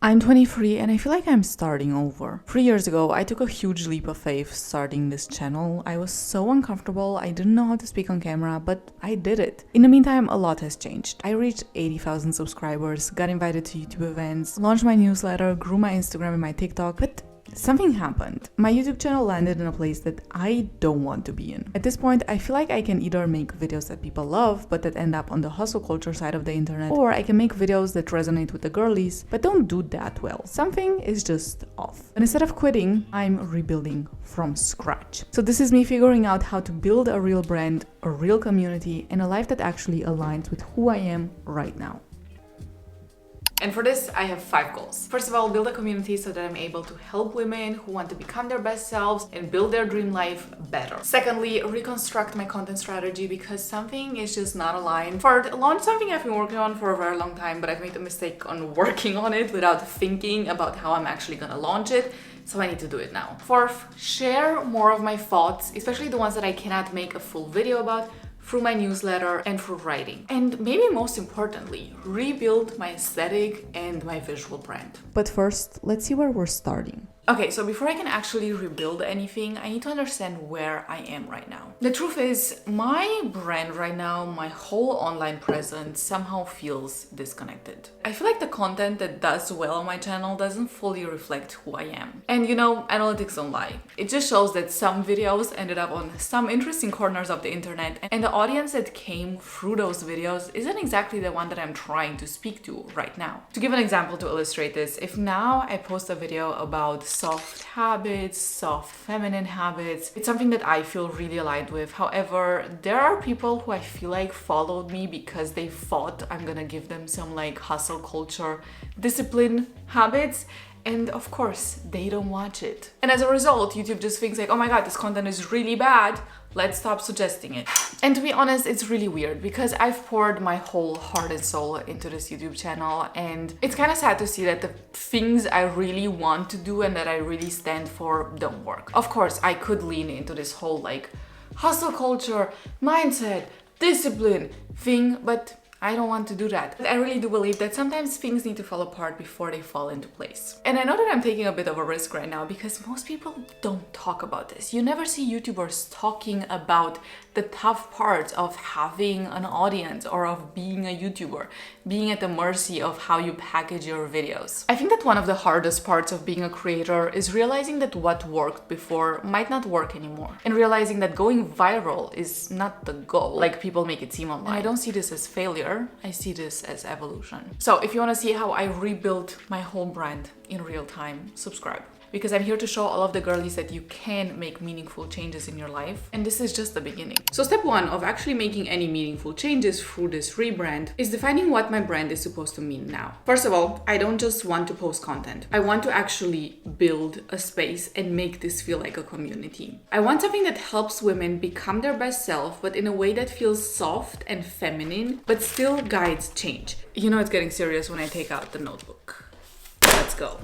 I'm 23 and I feel like I'm starting over. 3 years ago, I took a huge leap of faith starting this channel. I was so uncomfortable, I didn't know how to speak on camera, but I did it. In the meantime, a lot has changed. I reached 80,000 subscribers, got invited to YouTube events, launched my newsletter, grew my Instagram and my TikTok, but something happened. My YouTube channel landed in a place that I don't want to be in. At this point, I feel like I can either make videos that people love, but that end up on the hustle culture side of the internet, or I can make videos that resonate with the girlies, but don't do that well. Something is just off. And instead of quitting, I'm rebuilding from scratch. So this is me figuring out how to build a real brand, a real community, and a life that actually aligns with who I am right now. And for this, I have 5 goals. First of all, build a community so that I'm able to help women who want to become their best selves and build their dream life better. Secondly, reconstruct my content strategy because something is just not aligned. Third, launch something I've been working on for a very long time, but I've made a mistake on working on it without thinking about how I'm actually gonna launch it. So I need to do it now. Fourth, share more of my thoughts, especially the ones that I cannot make a full video about, through my newsletter and through writing. And maybe most importantly, rebuild my aesthetic and my visual brand. But first, let's see where we're starting. Okay, so before I can actually rebuild anything, I need to understand where I am right now. The truth is, my brand right now, my whole online presence somehow feels disconnected. I feel like the content that does well on my channel doesn't fully reflect who I am. And you know, analytics don't lie. It just shows that some videos ended up on some interesting corners of the internet, and the audience that came through those videos isn't exactly the one that I'm trying to speak to right now. To give an example to illustrate this, if now I post a video about soft habits, soft feminine habits, it's something that I feel really aligned with. However, there are people who I feel like followed me because they thought I'm gonna give them some like hustle culture discipline habits. And of course, they don't watch it. And as a result, YouTube just thinks like, oh my God, this content is really bad. Let's stop suggesting it. And to be honest, it's really weird because I've poured my whole heart and soul into this YouTube channel, and it's kind of sad to see that the things I really want to do and that I really stand for don't work. Of course, I could lean into this whole like hustle culture, mindset, discipline thing, but I don't want to do that. I really do believe that sometimes things need to fall apart before they fall into place. And I know that I'm taking a bit of a risk right now because most people don't talk about this. You never see YouTubers talking about the tough parts of having an audience or of being a YouTuber, being at the mercy of how you package your videos. I think that one of the hardest parts of being a creator is realizing that what worked before might not work anymore, and realizing that going viral is not the goal like people make it seem online. And I don't see this as failure, I see this as evolution. So if you want to see how I rebuilt my whole brand in real time, subscribe. Because I'm here to show all of the girlies that you can make meaningful changes in your life, and this is just the beginning. So step 1 of actually making any meaningful changes through this rebrand is defining what my brand is supposed to mean now. First of all, I don't just want to post content. I want to actually build a space and make this feel like a community. I want something that helps women become their best self, but in a way that feels soft and feminine, but still guides change. You know it's getting serious when I take out the notebook. Let's go.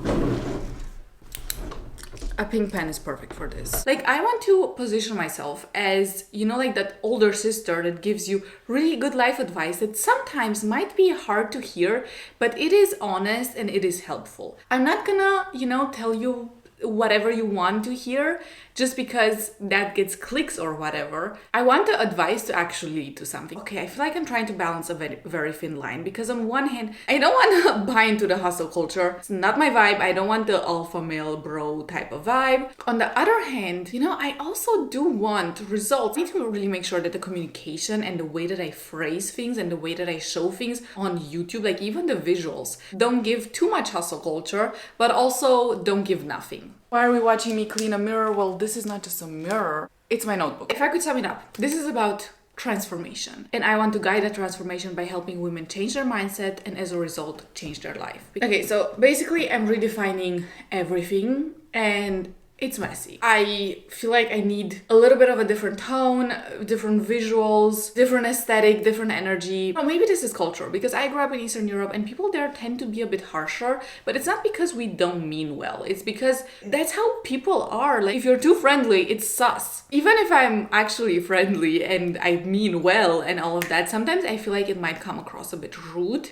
A pink pen is perfect for this. Like, I want to position myself as, you know, like that older sister that gives you really good life advice that sometimes might be hard to hear, but it is honest and it is helpful. I'm not gonna, you know, tell you whatever you want to hear just because that gets clicks or whatever. I want the advice to actually lead to something. Okay, I feel like I'm trying to balance a very, very thin line because on one hand, I don't want to buy into the hustle culture. It's not my vibe. I don't want the alpha male bro type of vibe. On the other hand, you know, I also do want results. I need to really make sure that the communication and the way that I phrase things and the way that I show things on YouTube, like even the visuals, don't give too much hustle culture, but also don't give nothing. Why are we watching me clean a mirror? Well, this is not just a mirror, it's my notebook. If I could sum it up, this is about transformation. And I want to guide that transformation by helping women change their mindset and as a result, change their life. Okay, so basically I'm redefining everything and it's messy. I feel like I need a little bit of a different tone, different visuals, different aesthetic, different energy. Well, maybe this is cultural because I grew up in Eastern Europe and people there tend to be a bit harsher, but it's not because we don't mean well. It's because that's how people are. Like, if you're too friendly, it's sus. Even if I'm actually friendly and I mean well and all of that, sometimes I feel like it might come across a bit rude.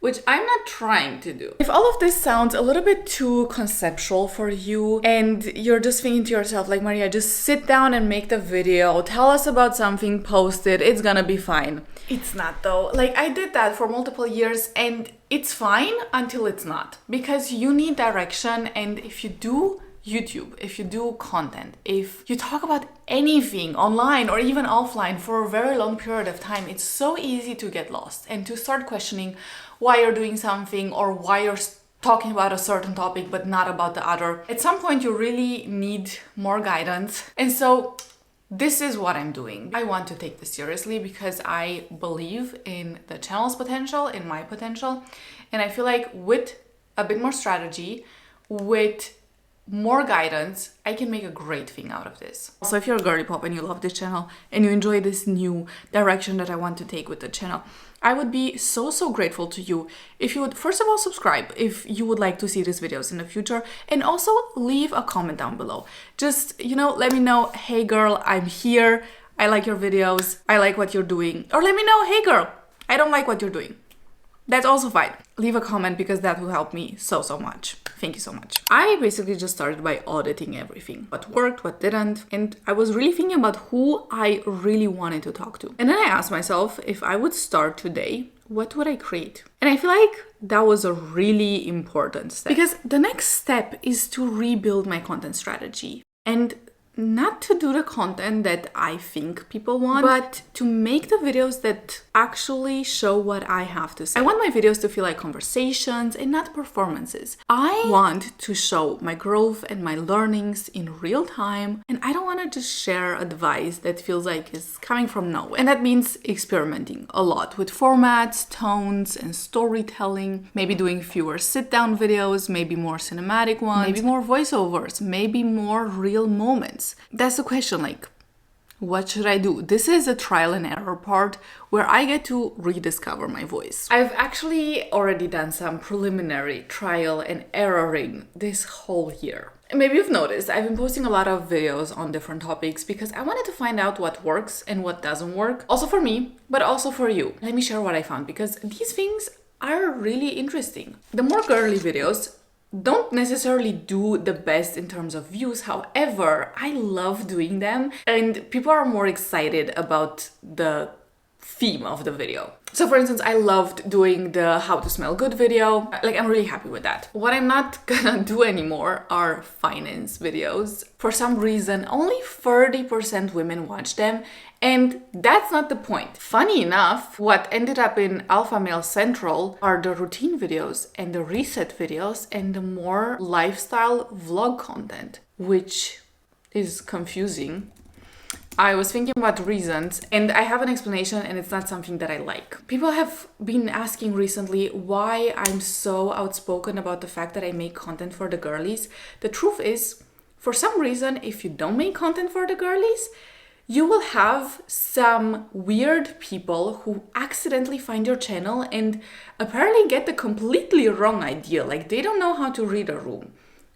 which I'm not trying to do. If all of this sounds a little bit too conceptual for you and you're just thinking to yourself like, Maria, just sit down and make the video, tell us about something, post it, it's gonna be fine. It's not though. Like I did that for multiple years and it's fine until it's not, because you need direction. And if you do YouTube, if you do content, if you talk about anything online or even offline for a very long period of time, it's so easy to get lost and to start questioning why you're doing something or why you're talking about a certain topic but not about the other. At some point you really need more guidance. And so this is what I'm doing. I want to take this seriously because I believe in the channel's potential, in my potential. And I feel like with a bit more strategy, with more guidance, I can make a great thing out of this. So if you're a girly pop and you love this channel and you enjoy this new direction that I want to take with the channel, I would be so grateful to you if you would first of all subscribe if you would like to see these videos in the future, and also leave a comment down below. Just, let me know, hey girl, I'm here, I like your videos, I like what you're doing. Or let me know, hey girl, I don't like what you're doing. That's also fine. Leave a comment because that will help me so much. Thank you so much. I basically just started by auditing everything. What worked, what didn't. And I was really thinking about who I really wanted to talk to. And then I asked myself, if I would start today, what would I create? And I feel like that was a really important step. Because the next step is to rebuild my content strategy. And not to do the content that I think people want, but to make the videos that actually show what I have to say. I want my videos to feel like conversations and not performances. I want to show my growth and my learnings in real time, and I don't want to just share advice that feels like it's coming from nowhere. And that means experimenting a lot with formats, tones, and storytelling, maybe doing fewer sit-down videos, maybe more cinematic ones, maybe more voiceovers, maybe more real moments. That's the question, like, what should I do? This is a trial and error part where I get to rediscover my voice. I've actually already done some preliminary trial and erroring this whole year. Maybe you've noticed I've been posting a lot of videos on different topics because I wanted to find out what works and what doesn't work. Also for me, but also for you. Let me share what I found because these things are really interesting. The more girly videos don't necessarily do the best in terms of views. However, I love doing them and people are more excited about the theme of the video. So for instance, I loved doing the how to smell good video. Like, I'm really happy with that. What I'm not gonna do anymore are finance videos. For some reason, only 30% women watch them, and that's not the point. Funny enough, what ended up in Alpha Male Central are the routine videos and the reset videos and the more lifestyle vlog content, which is confusing. I was thinking about reasons and I have an explanation, and it's not something that I like. People have been asking recently why I'm so outspoken about the fact that I make content for the girlies. The truth is, for some reason, if you don't make content for the girlies, you will have some weird people who accidentally find your channel and apparently get the completely wrong idea. Like, they don't know how to read a room.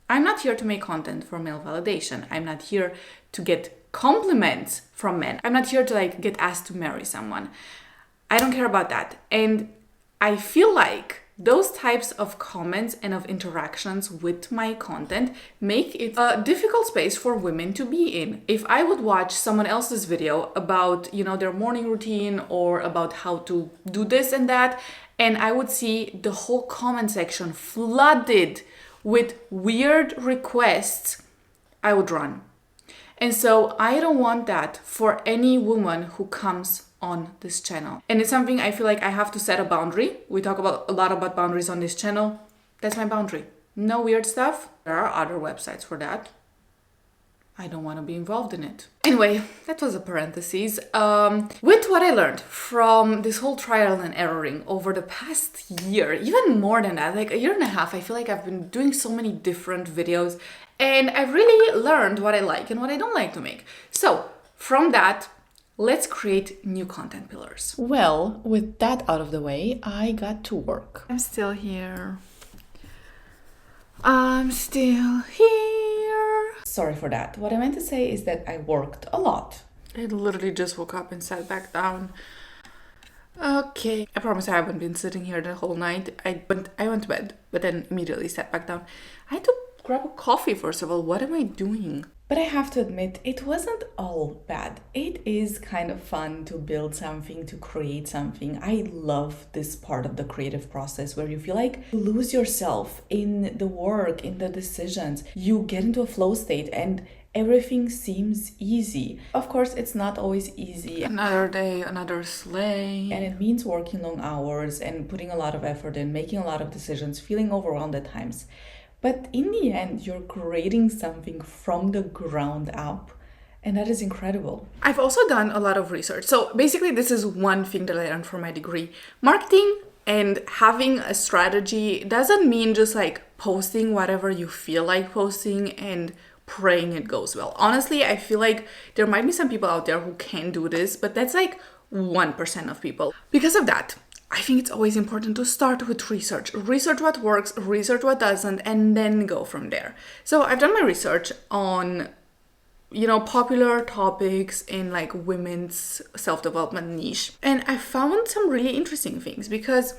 I'm not here to make content for male validation. I'm not here to get compliments from men. I'm not here to get asked to marry someone. I don't care about that. And I feel like those types of comments and of interactions with my content make it a difficult space for women to be in. If I would watch someone else's video about, their morning routine or about how to do this and that, and I would see the whole comment section flooded with weird requests, I would run. And so I don't want that for any woman who comes on this channel. And it's something I feel like I have to set a boundary. We talk a lot about boundaries on this channel. That's my boundary. No weird stuff. There are other websites for that. I don't want to be involved in it. Anyway, that was a parenthesis. With what I learned from this whole trial and erroring over the past year, even more than that, like a year and a half, I feel like I've been doing so many different videos and I've really learned what I like and what I don't like to make. So from that, let's create new content pillars. Well, with that out of the way, I got to work. I'm still here. I'm still here. Sorry for that. What I meant to say is that I worked a lot. I literally just woke up and sat back down. Okay, I promise I haven't been sitting here the whole night. I went to bed, but then immediately sat back down. I had to grab a coffee first of all. What am I doing? But I have to admit, it wasn't all bad. It is kind of fun to build something, to create something. I love this part of the creative process where you feel like you lose yourself in the work, in the decisions. You get into a flow state and everything seems easy. Of course, it's not always easy. Another day, another sleigh. And it means working long hours and putting a lot of effort in, making a lot of decisions, feeling overwhelmed at times. But in the end, you're creating something from the ground up. And that is incredible. I've also done a lot of research. So basically, this is one thing that I learned from my degree. Marketing and having a strategy doesn't mean just like posting whatever you feel like posting and praying it goes well. Honestly, I feel like there might be some people out there who can do this, but that's like 1% of people. Because of that, I think it's always important to start with research. Research what works, research what doesn't, and then go from there. So I've done my research on, popular topics in like women's self-development niche. And I found some really interesting things because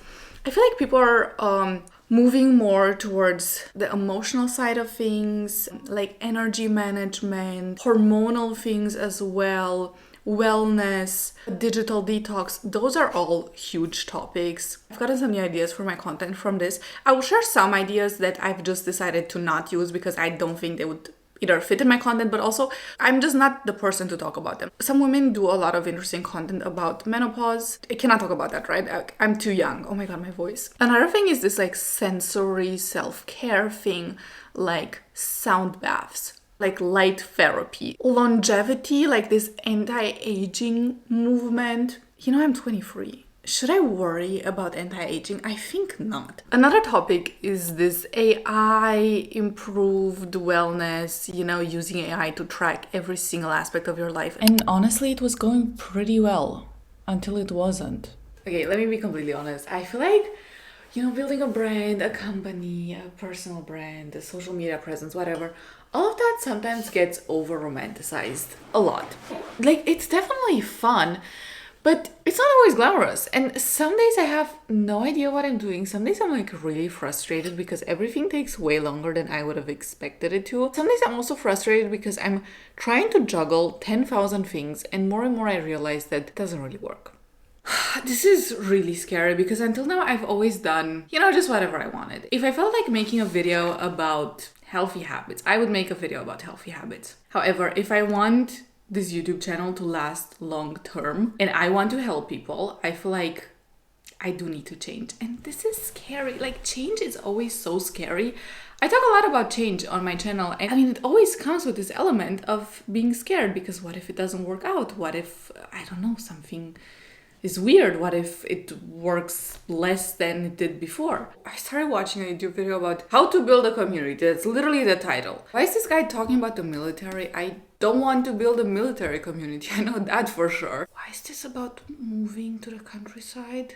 I feel like people are moving more towards the emotional side of things, like energy management, hormonal things as well, wellness, digital detox. Those are all huge topics. I've gotten some new ideas for my content from this. I will share some ideas that I've just decided to not use because I don't think they would either fit in my content, but also I'm just not the person to talk about them. Some women do a lot of interesting content about menopause. I cannot talk about that, right? I'm too young. Oh my god, my voice. Another thing is this like sensory self-care thing, like sound baths, like light therapy, longevity, like this anti-aging movement. I'm 23. Should I worry about anti-aging? I think not. Another topic is this AI improved wellness, using AI to track every single aspect of your life. And honestly, it was going pretty well until it wasn't. Okay, let me be completely honest. I feel like, building a brand, a company, a personal brand, a social media presence, whatever, all of that sometimes gets over-romanticized a lot. Like, it's definitely fun, but it's not always glamorous. And some days I have no idea what I'm doing. Some days I'm like really frustrated because everything takes way longer than I would have expected it to. Some days I'm also frustrated because I'm trying to juggle 10,000 things and more I realize that it doesn't really work. This is really scary because until now I've always done, just whatever I wanted. If I felt like making a video about healthy habits, I would make a video about healthy habits. However, if I want this YouTube channel to last long term and I want to help people, I feel like I do need to change. And this is scary. Like, change is always so scary. I talk a lot about change on my channel, and it always comes with this element of being scared because what if it doesn't work out? What if, something is weird? What if it works less than it did before? I started watching a YouTube video about how to build a community. That's literally the title. Why is this guy talking about the military? I don't want to build a military community. I know that for sure. Why is this about moving to the countryside?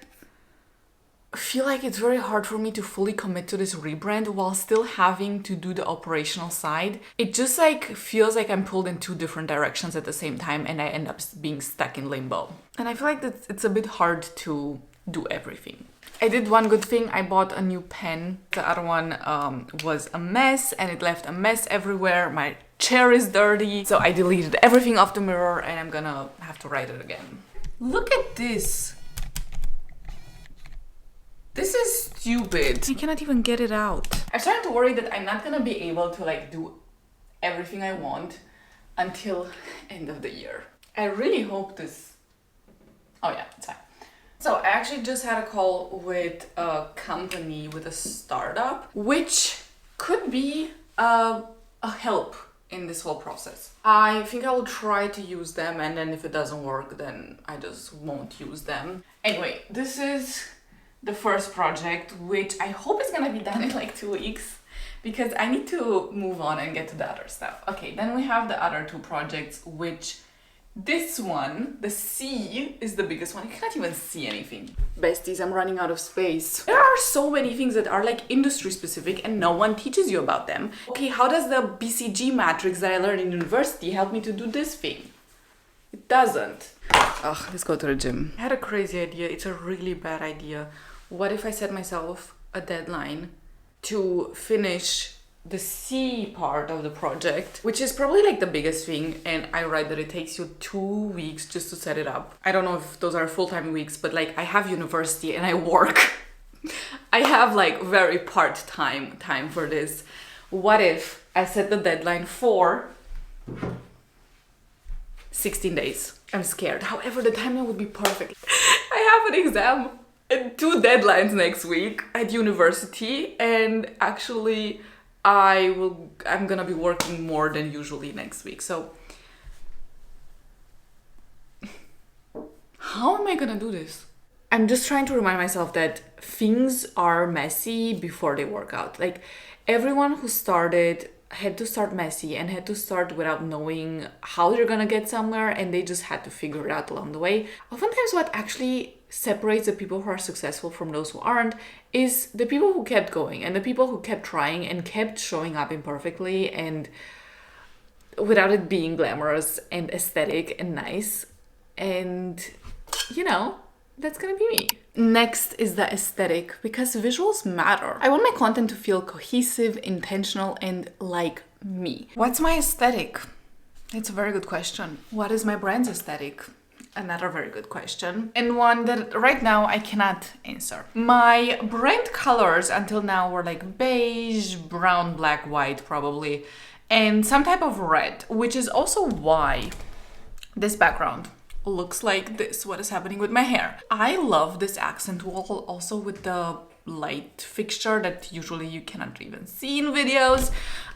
I feel like it's very hard for me to fully commit to this rebrand while still having to do the operational side. It just feels like I'm pulled in two different directions at the same time and I end up being stuck in limbo. And I feel like it's a bit hard to do everything. I did one good thing. I bought a new pen. The other one was a mess and it left a mess everywhere. My chair is dirty. So I deleted everything off the mirror and I'm gonna have to write it again. Look at this. This is stupid. I cannot even get it out. I'm starting to worry that I'm not gonna be able to do everything I want until end of the year. I really hope this... Oh yeah, it's fine. So I actually just had a call with a company, with a startup, which could be a help in this whole process. I think I will try to use them, and then if it doesn't work, then I just won't use them. Anyway, this is the first project, which I hope is gonna be done in 2 weeks because I need to move on and get to the other stuff. Okay, then we have the other two projects, which this one, the C, is the biggest one. I cannot even see anything. Besties, I'm running out of space. There are so many things that are industry specific and no one teaches you about them. Okay, how does the BCG matrix that I learned in university help me to do this thing? It doesn't. Ugh, let's go to the gym. I had a crazy idea. It's a really bad idea. What if I set myself a deadline to finish the C part of the project, which is probably like the biggest thing, and I read that it takes you 2 weeks just to set it up. I don't know if those are full-time weeks, but like I have university and I work. I have like very part-time time for this. What if I set the deadline for 16 days? I'm scared. However, the timeline would be perfect. I have an exam and 2 deadlines next week at university, and actually I'm gonna be working more than usually next week. So how am I gonna do this? I'm just trying to remind myself that things are messy before they work out. Like everyone who started had to start messy and had to start without knowing how they're gonna get somewhere, and they just had to figure it out along the way. Oftentimes what actually separates the people who are successful from those who aren't is the people who kept going and the people who kept trying and kept showing up imperfectly and without it being glamorous and aesthetic and nice. And you know, that's gonna be me. Next is the aesthetic, because visuals matter. I want my content to feel cohesive, intentional, and like me. What's my aesthetic? It's a very good question. What is my brand's aesthetic? Another very good question, and one that right now I cannot answer. My brand colors until now were like beige, brown, black, white probably, and some type of red, which is also why this background looks like this. What is happening with my hair? I love this accent wall also with the light fixture that usually you cannot even see in videos.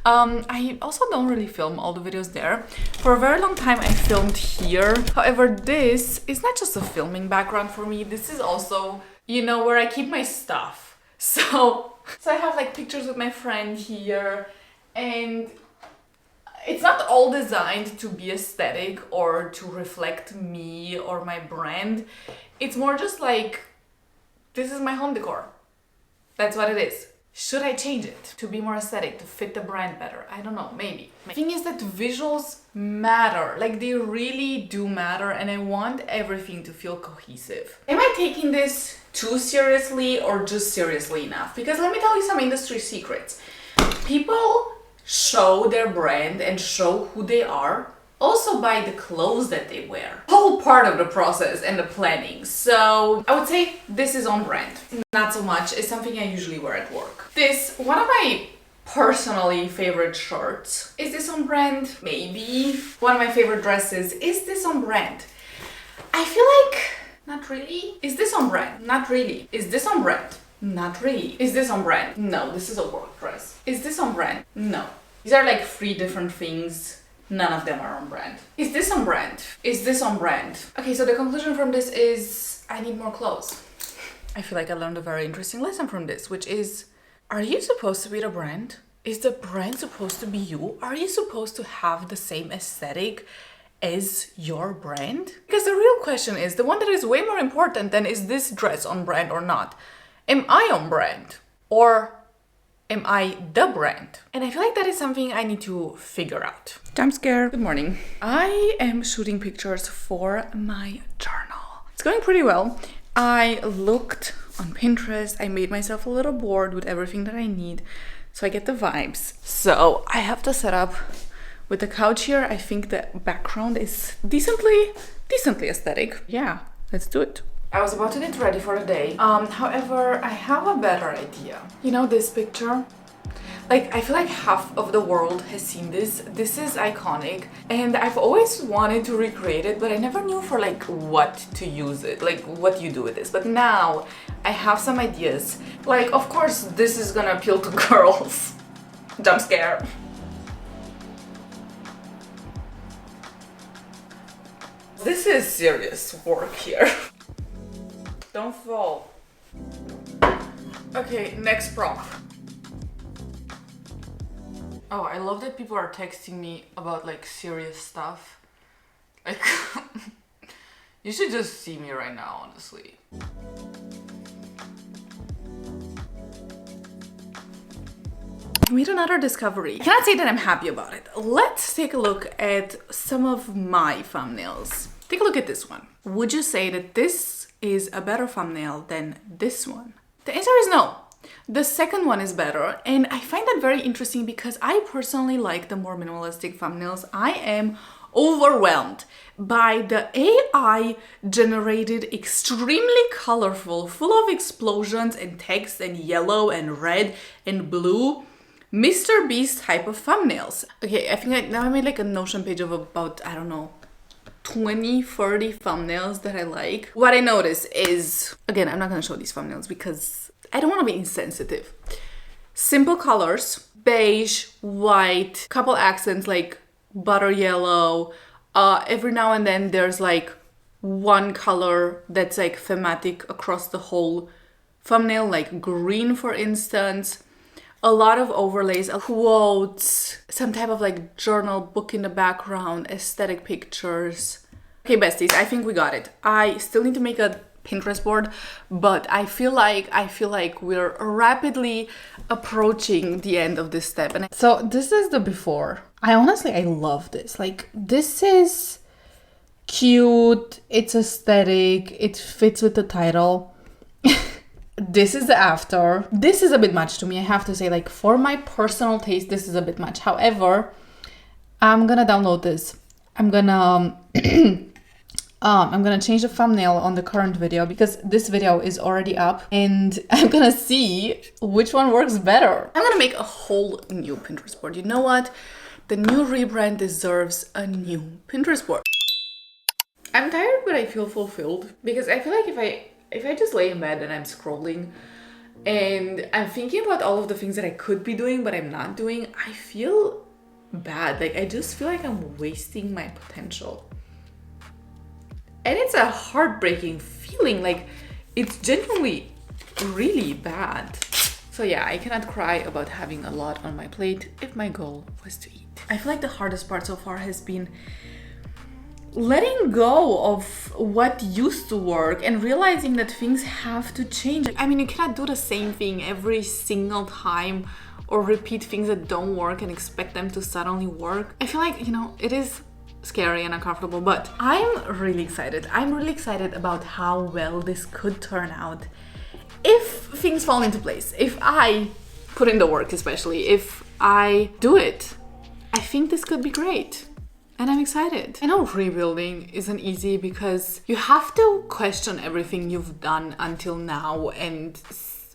I also don't really film all the videos there. For a very long time I filmed here. However, this is not just a filming background for me. This is also, you know, where I keep my stuff. So I have like pictures with my friend here, and it's not all designed to be aesthetic or to reflect me or my brand. It's more just like, this is my home decor. That's what it is. Should I change it to be more aesthetic, to fit the brand better? I don't know, maybe. The thing is that visuals matter, like they really do matter, and I want everything to feel cohesive. Am I taking this too seriously or just seriously enough? Because let me tell you some industry secrets. People show their brand and show who they are also by the clothes that they wear. Whole part of the process and the planning. So I would say this is on brand. Not so much. It's something I usually wear at work. This, one of my personally favorite shirts. Is this on brand? Maybe. One of my favorite dresses. Is this on brand? I feel like not really. Is this on brand? Not really. Is this on brand? Not really. Is this on brand? No, this is a work dress. Is this on brand? No. These are like 3 different things. None of them are on brand. Is this on brand? Is this on brand? Okay, so the conclusion from this is I need more clothes. I feel like I learned a very interesting lesson from this, which is, are you supposed to be the brand? Is the brand supposed to be you? Are you supposed to have the same aesthetic as your brand? Because the real question is, the one that is way more important than is this dress on brand or not. Am I on brand? Or am I the brand? And I feel like that is something I need to figure out. Jump scare. Good morning. I am shooting pictures for my journal. It's going pretty well. I looked on Pinterest. I made myself a little board with everything that I need, so I get the vibes. So I have to set up with the couch here. I think the background is decently aesthetic. Yeah, let's do it. I was about to get ready for the day. However, I have a better idea. You know this picture? Like, I feel like half of the world has seen this. This is iconic, and I've always wanted to recreate it, but I never knew for like what to use it, like what you do with this. But now I have some ideas. Like, of course, this is gonna appeal to girls. Jump scare. This is serious work here. Don't fall. Okay, next prompt. Oh, I love that people are texting me about like serious stuff. Like, you should just see me right now, honestly. I made another discovery. I cannot say that I'm happy about it. Let's take a look at some of my thumbnails. Take a look at this one. Would you say that this is a better thumbnail than this one? The answer is no. The second one is better, and I find that very interesting because I personally like the more minimalistic thumbnails. I am overwhelmed by the AI generated, extremely colorful, full of explosions and text and yellow and red and blue Mr. Beast type of thumbnails. Okay, I think now I made like a Notion page of about, I don't know, 20, 30 thumbnails that I like. What I notice is, again, I'm not gonna show these thumbnails because I don't want to be insensitive. Simple colors, beige, white, couple accents like butter yellow. Every now and then there's like one color that's like thematic across the whole thumbnail, like green for instance. A lot of overlays, quotes, some type of like journal book in the background, aesthetic pictures. Okay, besties, I think we got it. I still need to make a Pinterest board, but I feel like we're rapidly approaching the end of this step. And so this is the before. I love this. Like, this is cute, it's aesthetic, it fits with the title. This is the after. This is a bit much to me, I have to say. Like, for my personal taste, this is a bit much. However, I'm gonna download this. I'm gonna change the thumbnail on the current video because this video is already up, and I'm gonna see which one works better. I'm gonna make a whole new Pinterest board. You know what? The new rebrand deserves a new Pinterest board. I'm tired, but I feel fulfilled because I feel like if I just lay in bed and I'm scrolling and I'm thinking about all of the things that I could be doing but I'm not doing, I feel bad. Like, I just feel like I'm wasting my potential. And it's a heartbreaking feeling. Like, it's genuinely really bad. So yeah, I cannot cry about having a lot on my plate if my goal was to eat. I feel like the hardest part so far has been letting go of what used to work and realizing that things have to change. I mean, you cannot do the same thing every single time or repeat things that don't work and expect them to suddenly work. I feel like, you know, it is scary and uncomfortable, but I'm really excited. I'm really excited about how well this could turn out if things fall into place. If I put in the work, especially if I do it, I think this could be great. And I'm excited. I know rebuilding isn't easy because you have to question everything you've done until now and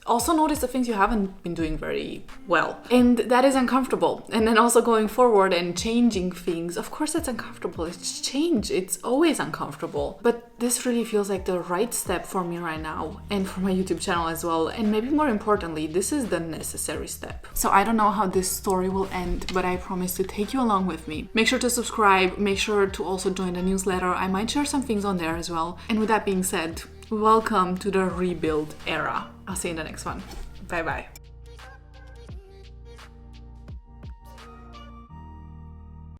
also notice the things you haven't been doing very well. And that is uncomfortable. And then also going forward and changing things, of course that's uncomfortable. It's change. It's always uncomfortable. But this really feels like the right step for me right now and for my YouTube channel as well. And maybe more importantly, this is the necessary step. So I don't know how this story will end, but I promise to take you along with me. Make sure to subscribe. Make sure to also join the newsletter. I might share some things on there as well. And with that being said, welcome to the rebuild era. I'll see you in the next one. Bye bye.